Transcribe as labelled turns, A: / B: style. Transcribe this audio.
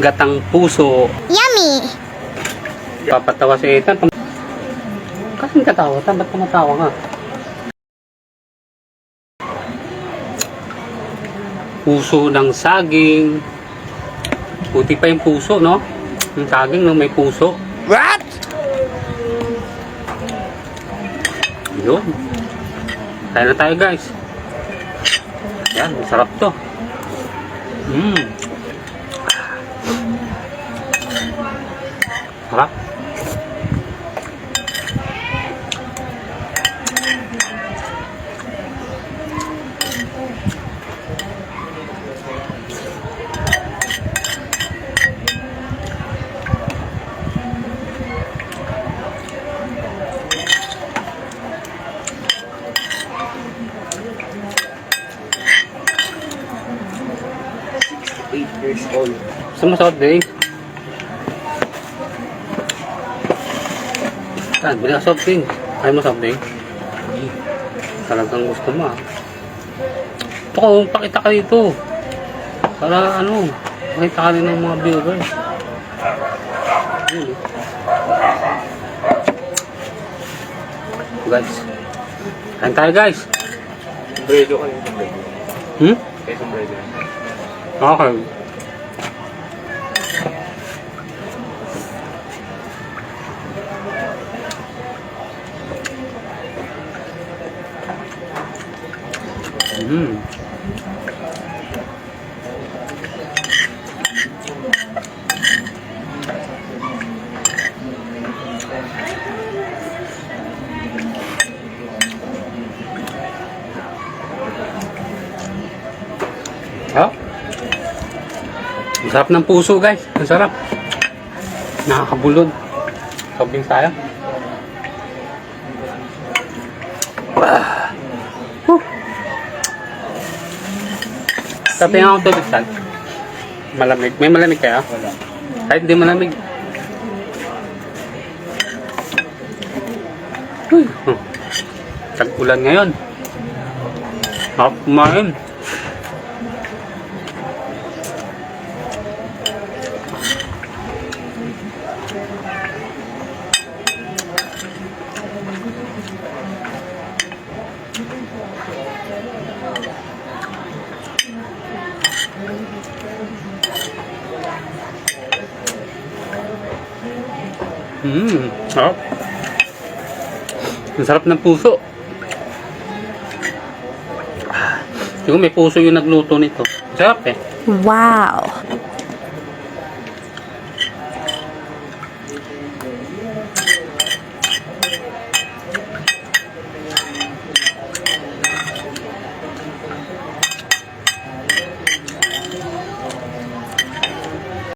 A: gatang puso.
B: Yummy!
A: Papatawa si Ethan. Kasing katawa? Ba't tumatawa ka? Puso ng saging. Puti pa yung puso, no? Yung saging, no? May puso.
B: What?
A: Yun. Kaya na tayo, guys. Yan, masarap to. Sarap.
C: Years old.
A: Gusto mo soft drink? Yan, bili ka soft drink. Ayaw mo soft drink? Talagang gusto mo ah. Ito ko, pakita ka dito. Para ano, pakita ka rin ng mga viewers. Yun eh. Guys. Kain tayo guys.
C: Sombrero kayo. Sombrero. Kaya sombrero.
A: Okay. Oh. Ang sarap ng puso guys. Ang sarap. Nakakabulod. Sobing sayang. Sabi nga akong tubig saan? Malamig. May malamig kaya?
C: Wala.
A: Kahit hindi malamig. Uy. Tag-ulan ngayon. Sarap kumain. Sarap. Ang sarap ng puso. Siguro may puso yung nagluto nito. Sarap eh.
B: Wow!